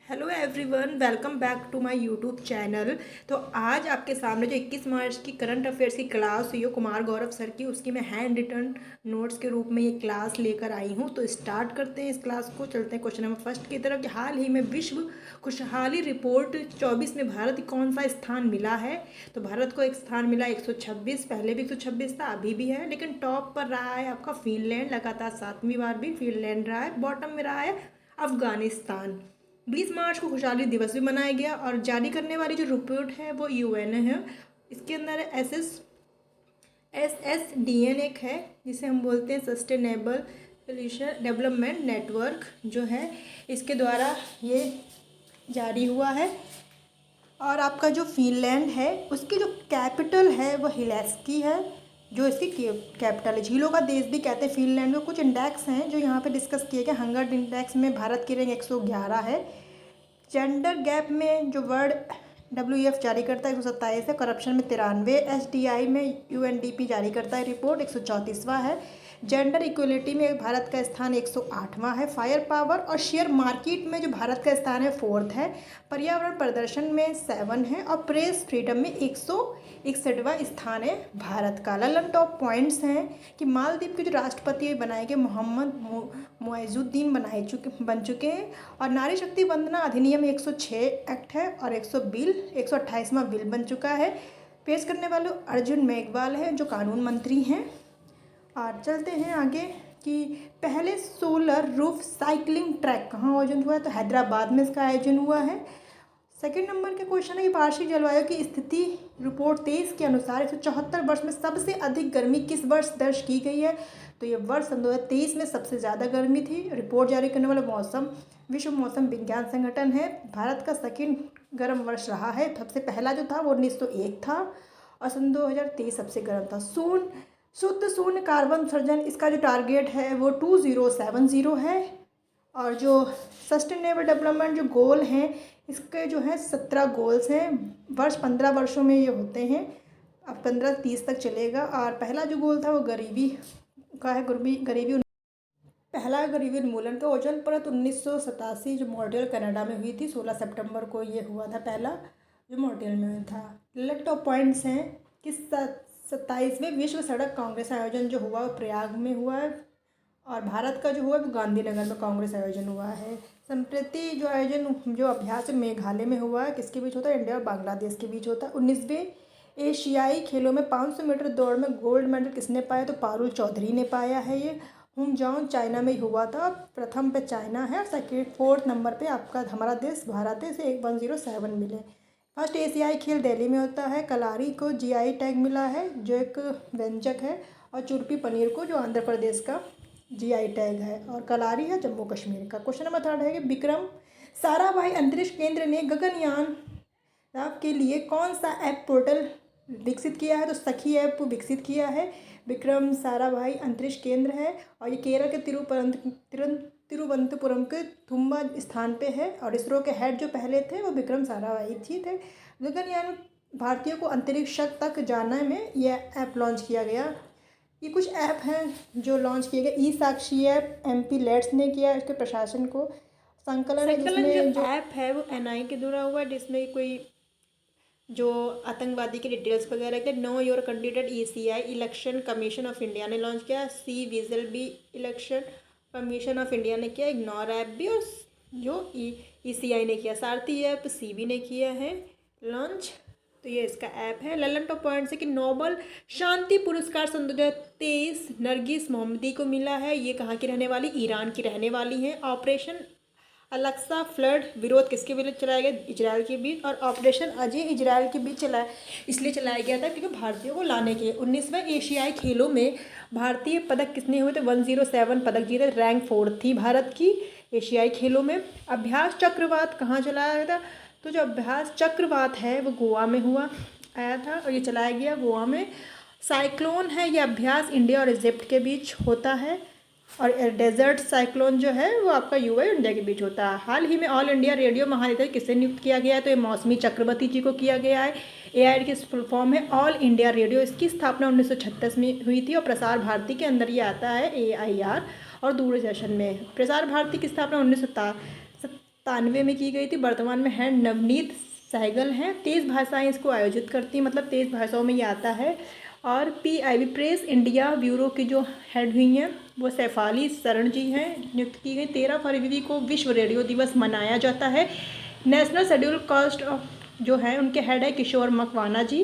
Hello everyone, welcome back to my YouTube channel. तो आज आपके सामने जो 21 मार्च की करंट अफेयर्स की क्लास हुई है कुमार गौरव सर की, उसकी मैं हैंड रिटन नोट्स के रूप में ये क्लास लेकर आई हूँ। तो स्टार्ट करते हैं इस क्लास को। चलते हैं क्वेश्चन नंबर फर्स्ट की तरफ। हाल ही में विश्व खुशहाली रिपोर्ट 24 में भारत को कौन सा स्थान मिला है? तो भारत को एक स्थान मिला 126। पहले भी 126 था, अभी भी है, लेकिन टॉप पर रहा है आपका फिनलैंड। लगातार 7वीं बार भी फिनलैंड रहा है। बॉटम में रहा है अफगानिस्तान। 20 मार्च को खुशहाली दिवस भी मनाया गया और जारी करने वाली जो रिपोर्ट है वो यूएन है। इसके अंदर SSDN एक है, जिसे हम बोलते हैं सस्टेनेबल सोल्यूशन डेवलपमेंट नेटवर्क जो है, इसके द्वारा ये जारी हुआ है। और आपका जो फिनलैंड है उसकी जो कैपिटल है वो हेलसिंकी है, जो इसकी कैपिटल है। झीलों का देश भी कहते हैं फिनलैंड को। कुछ इंडेक्स हैं जो यहाँ पे डिस्कस किए गए। हंगर इंडेक्स में भारत की रैंक 111 है। जेंडर गैप में जो वर्ड WEF जारी करता है 127 है। करप्शन में 93। SDI में UNDP जारी करता है रिपोर्ट 134वां है। जेंडर इक्वलिटी में भारत का स्थान 108वां है। फायर पावर और शेयर मार्केट में जो भारत का स्थान है 4th है। पर्यावरण प्रदर्शन में 7 है और प्रेस फ्रीडम में 161वां स्थान है भारत का। ललन टॉप पॉइंट्स हैं कि मालदीव के जो राष्ट्रपति बनाए गए मोहम्मद मुइज़ुद्दीन बन चुके हैं। और नारी शक्ति वंदना अधिनियम 106 एक्ट है और 128वां बिल बन चुका है। पेश करने वाले अर्जुन मेघवाल हैं जो कानून मंत्री हैं। और चलते हैं आगे कि पहले सोलर रूफ साइकिलिंग ट्रैक कहाँ आयोजन हुआ है? तो हैदराबाद में इसका आयोजन हुआ है। सेकेंड नंबर के क्वेश्चन है कि वार्षिक जलवायु की स्थिति रिपोर्ट 23 के अनुसार 174 वर्ष में सबसे अधिक गर्मी किस वर्ष दर्ज की गई है? तो ये वर्ष 2023 में सबसे ज़्यादा गर्मी थी। रिपोर्ट जारी करने वाला विश्व मौसम विज्ञान संगठन है। भारत का सेकेंड गर्म वर्ष रहा है। सबसे पहला जो था वो 1901 था और सन 2023 सबसे गर्म था। शुद्ध शून्य कार्बन उत्सर्जन, इसका जो टारगेट है वो 2070 है। और जो सस्टेनेबल डेवलपमेंट जो गोल हैं, इसके जो है 17 गोल्स हैं। 15 वर्षों में ये होते हैं। अब 15-30 तक चलेगा। और पहला जो गोल था वो गरीबी का है। पहला गरीबी उन्मूलन का ओजोन परत 1987 जो मॉन्ट्रियल कनाडा में हुई थी। 16 सितंबर को ये हुआ था पहला, जो मॉन्ट्रियल में था। लैपटॉप पॉइंट्स हैं कि 27वें विश्व सड़क कांग्रेस आयोजन जो हुआ वो प्रयाग में हुआ है। और भारत का जो हुआ वो गांधीनगर में कांग्रेस आयोजन हुआ है। संप्रति जो आयोजन जो अभ्यास मेघालय में हुआ है, किसके बीच होता है? इंडिया और बांग्लादेश के बीच होता है। 19वें एशियाई खेलों में 500 मीटर दौड़ में गोल्ड मेडल किसने पाया? तो पारुल चौधरी ने पाया है। ये हुंगजाओ चाइना में हुआ था। प्रथम पे चाइना है और 4th नंबर पे आपका हमारा देश भारत है, इसे 107 मिले। फर्स्ट एशियाई खेल दिल्ली में होता है। कलारी को GI टैग मिला है जो एक व्यंजक है। और चुरपी पनीर को जो आंध्र प्रदेश का GI टैग है। और कलारी है जम्मू कश्मीर का। क्वेश्चन नंबर 3 है कि विक्रम साराभाई अंतरिक्ष केंद्र ने गगनयान के लिए कौन सा ऐप पोर्टल विकसित किया है? तो सखी ऐप विकसित किया है। विक्रम साराभाई अंतरिक्ष केंद्र है और ये केरल के तिरुवनंतपुरम के थुम्बा स्थान पे है। और इसरो के हेड जो पहले थे वो विक्रम साराभाई जी थे। गगनयान भारतीयों को अंतरिक्ष तक जाने में यह ऐप लॉन्च किया गया। ये कुछ ऐप हैं जो लॉन्च किए गए। ई-साक्षी ऐप MP लेट्स ने किया इसके प्रशासन को संकलन है, जिसमें जो ऐप है वो NI के द्वारा हुआ है, जिसमें कोई जो आतंकवादी के डिटेल्स वगैरह के know your candidate ECI election commission of India ने लॉन्च किया। सी विजिल भी इलेक्शन कमीशन ऑफ इंडिया ने किया। इग्नोर ऐप भी और जो ECI ने किया। सारथी ऐप CB ने किया है लॉन्च। तो ये इसका ऐप है। ललन टॉप पॉइंट्स है कि नोबल शांति पुरस्कार सन 2023 नरगिस मोहम्मदी को मिला है। ये कहाँ की रहने वाली? ईरान की रहने वाली हैं। ऑपरेशन अलेक्सा फ्लड विरोध किसके बीच चलाया गया? इजराइल के बीच। और ऑपरेशन अजय इजराइल के बीच इसलिए चलाया गया था क्योंकि भारतीयों को लाने के। 19वें एशियाई खेलों में भारतीय पदक कितने हुए थे? 107 पदक जीते। रैंक 4 थी भारत की एशियाई खेलों में। अभ्यास चक्रवात कहाँ चलाया गया था? तो जो अभ्यास चक्रवात है वो गोवा में आया था और ये चलाया गया गोवा में। साइक्लोन है ये अभ्यास इंडिया और इजिप्ट के बीच होता है। और डेजर्ट साइक्लोन जो है वो आपका UAE और इंडिया के बीच होता है। हाल ही में ऑल इंडिया रेडियो महानिदेशक किसे नियुक्त किया गया है? तो ये मौसमी चक्रवर्ती जी को किया गया है। AIR की फुल फॉर्म है ऑल इंडिया रेडियो। इसकी स्थापना 1936 में हुई थी और प्रसार भारती के अंदर ये आता है AIR। और दूरदर्शन में प्रसार भारती की स्थापना 1997 में की गई थी। वर्तमान में है नवनीत सहगल हैं। 23 भाषाएं इसको आयोजित करती हैं, मतलब 23 भाषाओं में ये आता है। और PIB प्रेस इंडिया ब्यूरो की जो हेड हुई हैं वो सैफाली शरण जी हैं, नियुक्त की गई। 13 फरवरी को विश्व रेडियो दिवस मनाया जाता है। नेशनल शेड्यूल कास्ट जो है उनके हेड है किशोर मकवाना जी।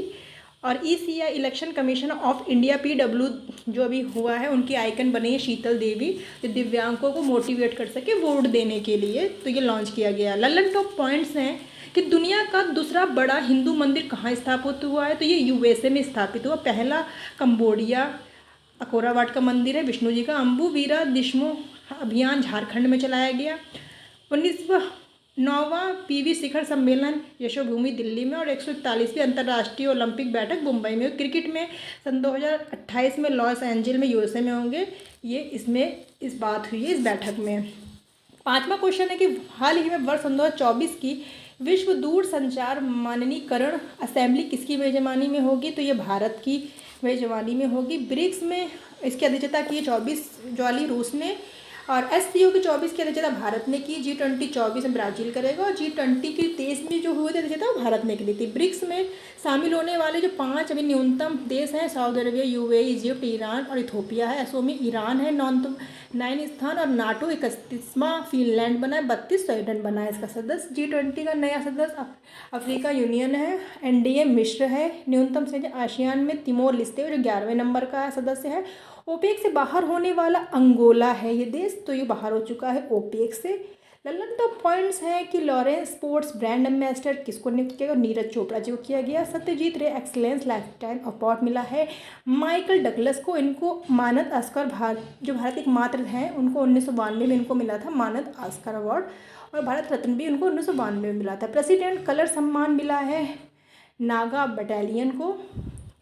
और ECI election commission of India PW जो अभी हुआ है उनकी आइकन बनी है शीतल देवी, जो दिव्यांगों को मोटिवेट कर सके वोट देने के लिए, तो ये लॉन्च किया गया। लल्लन टॉप पॉइंट्स हैं कि दुनिया का दूसरा बड़ा हिंदू मंदिर कहाँ स्थापित हुआ है, तो ये USA में स्थापित हुआ। पहला कंबोडिया अकोरावाट का मंदिर है विष्णु जी का। अम्बू वीरा दिशमो अभियान झारखंड में चलाया गया। 19वां PV शिखर सम्मेलन यशोभूमि दिल्ली में। और 141वीं अंतर्राष्ट्रीय ओलंपिक बैठक मुंबई में। क्रिकेट में सन 2028 में लॉस एंजिल में USA में होंगे, ये इसमें इस बात हुई है इस बैठक में। 5वां क्वेश्चन है कि हाल ही में वर्ष 2024 की विश्व दूरसंचार मानकीकरण असेंबली किसकी मेजबानी में होगी, तो ये भारत की मेजबानी में होगी। ब्रिक्स में इसकी अध्यक्षता की 24 ज्वाली रूस ने। और SCO की 24 की अध्यक्षता भारत ने की। G20 24 में ब्राज़ील करेगा। और G20 की 23 में जो हुए थे अध्यक्षता वो भारत ने की थी। ब्रिक्स में शामिल होने वाले जो 5 अभी न्यूनतम देश हैं Saudi Arabia, UAE, Egypt, Iran और इथोपिया है। SO में ईरान है 9 स्थान। और NATO 31वां फिनलैंड बना है। 32 स्वीडन बना है इसका सदस्य। G20 का नया सदस्य अफ्रीका यूनियन है। NDA मिस्र है। न्यूनतम से आसियान में तिमोर लिस्ते जो 11वें नंबर का सदस्य है। OPEC से बाहर होने वाला अंगोला है ये देश, तो ये बाहर हो चुका है OPEC से। लल्लन टॉप पॉइंट्स हैं कि लॉरेंस स्पोर्ट्स ब्रांड एम्बेसडर किसको नियुक्त किया गया, नीरज चोपड़ा जी को किया गया। सत्यजीत रे एक्सीलेंस लाइफटाइम अवार्ड मिला है माइकल डगलस को। इनको मानद ऑस्कर जो भारत एकमात्र हैं उनको 1992 में इनको मिला था मानद ऑस्कर अवार्ड। और भारत रत्न भी उनको 1992 में मिला था। प्रेसिडेंट कलर सम्मान मिला है नागा बटालियन को।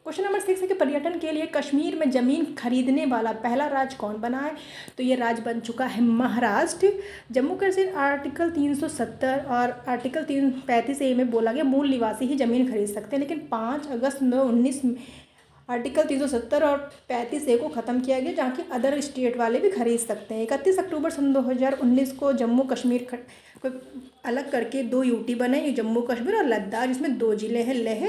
क्वेश्चन नंबर 6 है कि पर्यटन के लिए कश्मीर में ज़मीन खरीदने वाला पहला राज्य कौन बना है, तो ये राज्य बन चुका है महाराष्ट्र। जम्मू कश्मीर आर्टिकल 370 और आर्टिकल 335A में बोला गया मूल निवासी ही ज़मीन खरीद सकते हैं, लेकिन 5 अगस्त 2019 में आर्टिकल 370 और 35A को ख़त्म किया गया, जहाँ की अदर स्टेट वाले भी खरीद सकते हैं। 31 अक्टूबर सन 2019 को जम्मू कश्मीर को अलग करके 2 UT बने, जम्मू कश्मीर और लद्दाख, जिसमें 2 ज़िले हैं लेह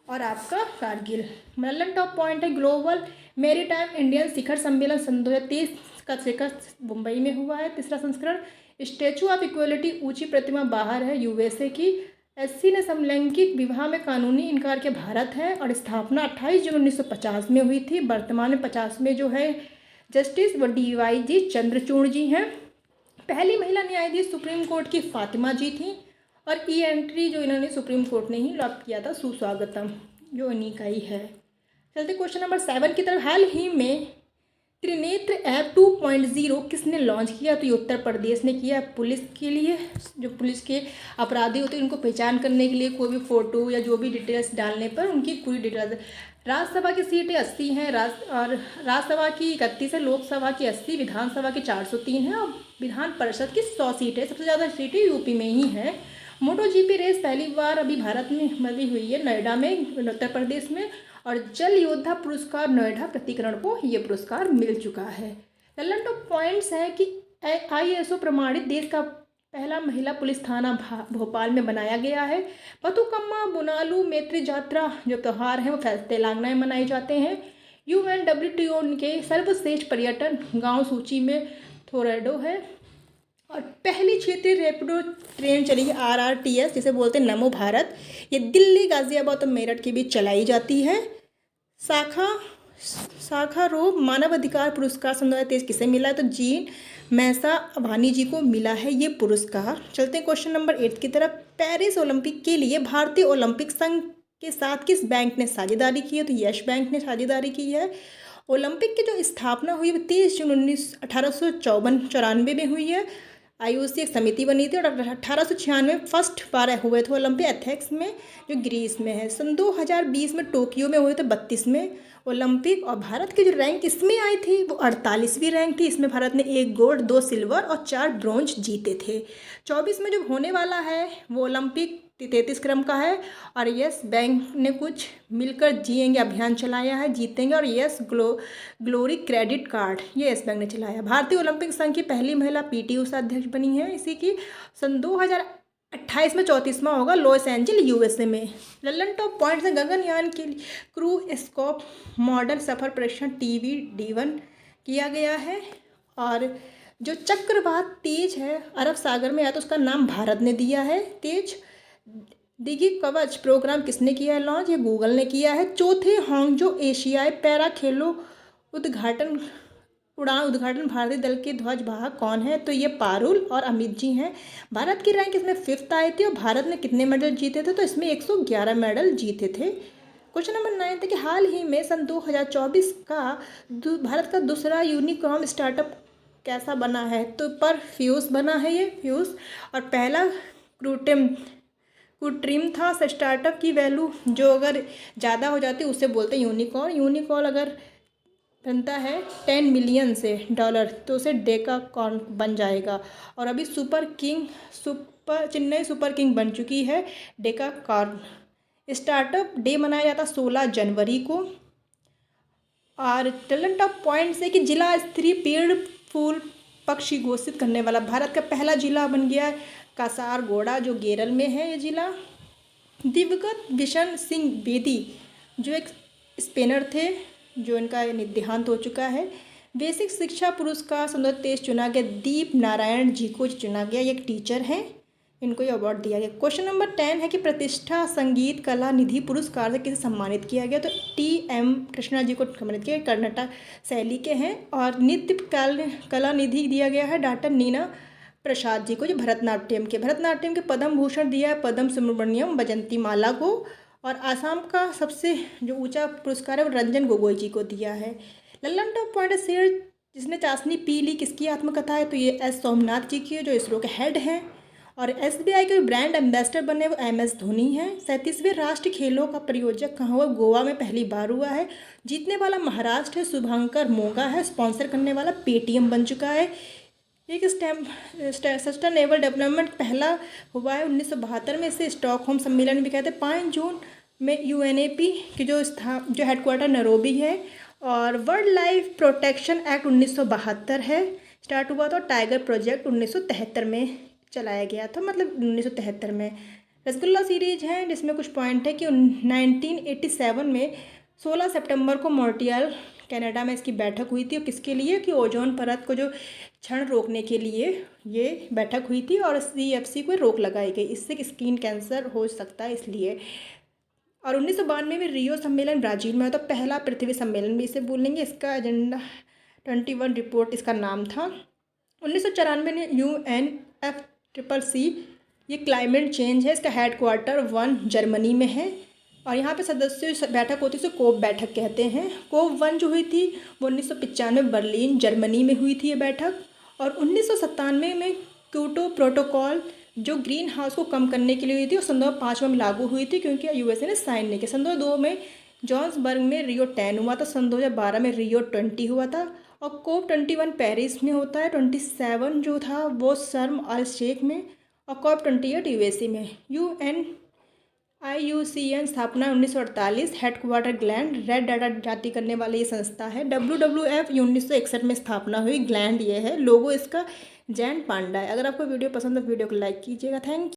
और आपका कारगिल। लल्लन टॉप पॉइंट है ग्लोबल मेरीटाइम इंडियन शिखर सम्मेलन सन 2023 का शिखर मुंबई में हुआ है 3रा संस्करण। स्टैचू ऑफ इक्वलिटी ऊंची प्रतिमा बाहर है USA की। SC ने समलैंगिक विवाह में कानूनी इनकार के भारत है। और स्थापना 28 जून 1950 में हुई थी। वर्तमान में 50 में जो है जस्टिस DYG चंद्रचूड़ जी हैं। पहली महिला न्यायाधीश सुप्रीम कोर्ट की फातिमा जी थी। और एंट्री जो इन्होंने सुप्रीम कोर्ट ने ही लॉक किया था सुस्वागतम, जो इन्हीं का ही है। चलते क्वेश्चन नंबर 7 की तरफ। हाल ही में त्रिनेत्र ऐप 2.0 किसने लॉन्च किया, तो ये उत्तर प्रदेश ने किया। पुलिस के लिए जो पुलिस के अपराधी होते हैं उनको पहचान करने के लिए कोई भी फ़ोटो या जो भी डिटेल्स डालने पर उनकी पूरी डिटेल्स। राज्यसभा की सीटें 80 हैं और राज्यसभा की 31 है, लोकसभा की 80, विधानसभा की 403 है और विधान परिषद की 100 सीटें। सबसे ज़्यादा सीटें UP में ही हैं। MotoGP रेस पहली बार अभी भारत में मरी हुई है नोएडा में, उत्तर प्रदेश में। और जल योद्धा पुरस्कार नोएडा प्रतिकरण को ये पुरस्कार मिल चुका है। लल्लन टॉप पॉइंट्स है कि ISO प्रमाणित देश का पहला महिला पुलिस थाना भोपाल में बनाया गया है। बथुकम्मा बुनालू मैत्री जात्रा जो त्यौहार है वो तेलंगाना में मनाए जाते हैं। UNWTO के सर्वश्रेष्ठ पर्यटन गाँव सूची में थोरेडो है। और पहली क्षेत्रीय रैपिडो ट्रेन चलेगी RRTS जिसे बोलते हैं नमो भारत। ये दिल्ली, गाजियाबाद और मेरठ के बीच चलाई जाती है। शाखा रोग मानवाधिकार पुरस्कार सन 2023 किसे मिला है, तो जीन मैसा अभानी जी को मिला है ये पुरस्कार। चलते हैं क्वेश्चन नंबर 8 की तरफ। पेरिस ओलंपिक के लिए भारतीय ओलंपिक संघ के साथ किस बैंक ने साझेदारी की है, तो यश बैंक ने साझेदारी की है। ओलंपिक की जो स्थापना हुई वो 23 जून 1894 में हुई है। IOC एक समिति बनी थी। और 1896 फर्स्ट बार हुए थे ओलंपिक एथेंस में जो ग्रीस में है। सन 2020 में टोक्यो में हुए थे 32 में। ओलंपिक। और भारत की जो रैंक इसमें आई थी वो 48वीं रैंक थी। इसमें भारत ने 1 गोल्ड, 2 सिल्वर और 4 ब्रॉन्ज जीते थे। 24 में जो होने वाला है वो ओलंपिक 33 क्रम का है। और यस बैंक ने कुछ मिलकर जिएंगे अभियान चलाया है, जीतेंगे। और यस ग्लोरी क्रेडिट कार्ड ये यस बैंक ने चलाया। भारतीय ओलंपिक संघ की पहली महिला पीटी उषा अध्यक्ष बनी है। इसी की सन 2028 में 34वां होगा लॉस एंजल यूएसए में। लल्लन टॉप पॉइंट्स है गगनयान के लिए क्रू स्कोप मॉडल सफर परीक्षण TVD-1 किया गया है। और जो चक्रवात तेज है अरब सागर में आया तो उसका नाम भारत ने दिया है तेज। दिगी कवच प्रोग्राम किसने किया है लॉन्च? ये गूगल ने किया है। चौथे हांगजो एशियाई पैरा खेलो उद्घाटन भारतीय दल के ध्वजवाहक कौन है? तो ये पारुल और अमित जी हैं। भारत की रैंक इसमें 5th आई थी। और भारत ने कितने मेडल जीते थे? तो इसमें 111 मेडल जीते थे। क्वेश्चन नंबर 9 था कि हाल ही में सन 2024 का भारत का दूसरा यूनिकॉर्न स्टार्टअप कैसा बना है? तो पर फ्यूज बना है ये फ्यूज। और पहला कृत्रिम था। स्टार्टअप की वैल्यू जो अगर ज़्यादा हो जाती है उसे बोलते हैं यूनिकॉर्न। यूनिकॉर्न अगर बनता है 10 मिलियन से डॉलर तो उसे डेकाकॉर्न बन जाएगा। और अभी चेन्नई सुपर किंग बन चुकी है डेकाकॉर्न। स्टार्टअप डे मनाया जाता 16 जनवरी को। और टैलेंट ऑफ पॉइंट से कि जिला स्तरीय पेड़ फूल पक्षी घोषित करने वाला भारत का पहला जिला बन गया है कासारगोड़ा जो केरल में है ये जिला। दिवंगत बिशन सिंह बेदी जो एक स्पिनर थे जो इनका देहांत हो चुका है। बेसिक शिक्षा पुरस्कार सन 2023 चुना गया दीप नारायण जी को चुना गया। ये एक टीचर हैं, इनको ये अवार्ड दिया गया। क्वेश्चन नंबर 10 है कि प्रतिष्ठा संगीत कला निधि पुरस्कार से किसे सम्मानित किया गया? तो TM कृष्णा जी को सम्मानित किया। कर्नाटक शैली के हैं। और नृत्य कला निधि दिया गया है डॉक्टर नीना प्रसाद जी को जो भरतनाट्यम के पद्म भूषण दिया है पद्म सुब्रमण्यम बजंती माला को। और आसाम का सबसे जो ऊंचा पुरस्कार है वो रंजन गोगोई जी को दिया है। लल्लन टॉप पॉइंट शेर जिसने चाशनी पी ली किसकी आत्मकथा है? तो ये S सोमनाथ जी की है जो इसरो के हेड हैं। और SBI के ब्रांड एम्बेसडर बने वो MS धोनी हैं। 37वें राष्ट्रीय खेलों का प्रायोजक कहाँ हुआ? गोवा में पहली बार हुआ है। जीतने वाला महाराष्ट्र है, शुभंकर मोगा है। स्पॉन्सर करने वाला पेटीएम बन चुका है। एक सस्टेनेबल डेवलपमेंट पहला हुआ है 1972 में। इसे स्टॉकहोम सम्मेलन भी कहते हैं। 5 जून में UNEP की जो हेडक्वार्टर नैरोबी है। और वर्ल्ड लाइफ प्रोटेक्शन एक्ट 1972 है स्टार्ट हुआ था। टाइगर प्रोजेक्ट 1973 में चलाया गया था, मतलब 1973 में। रसगुल्ला सीरीज है जिसमें कुछ पॉइंट है कि 1987 में 16 सितंबर को मॉन्ट्रियल कनाडा में इसकी बैठक हुई थी। और किसके लिए? कि ओजोन परत को जो क्षरण रोकने के लिए ये बैठक हुई थी। और CFC को रोक लगाई गई, इससे स्किन कैंसर हो सकता है इसलिए। और 1992 में रियो सम्मेलन ब्राज़ील में होता, पहला पृथ्वी सम्मेलन भी इसे बोलेंगे। इसका एजेंडा 21 रिपोर्ट इसका नाम था। 1994 में UNFCCC ये क्लाइमेट चेंज है। इसका हेडक्वार्टर 1 जर्मनी में है। और यहाँ पे सदस्यों की बैठक होती है, इसे कोप बैठक कहते हैं। कोप 1 जो हुई थी वो 1995 बर्लिन जर्मनी में हुई थी ये बैठक। और 1997 में क्योटो प्रोटोकॉल जो ग्रीन हाउस को कम करने के लिए हुई थी और सन 2005 में लागू हुई थी क्योंकि USA ने साइन नहीं किया। सन 2002 में जॉन्सबर्ग में रियो 10 हुआ था। सन 2012 में रियो 20 हुआ था। और COP 21 पेरिस में होता है। 27 जो था वो शर्म अल शेख में। और COP 28 USA में। IUCN स्थापना 1948, हेडक्वार्टर ग्लैंड रेड डाटा जारी करने वाली ये संस्था है। WWF 1961 में स्थापना हुई। ग्लैंड ये है। लोगो इसका जैन पांडा है। अगर आपको वीडियो पसंद है तो वीडियो को लाइक कीजिएगा। Thank you.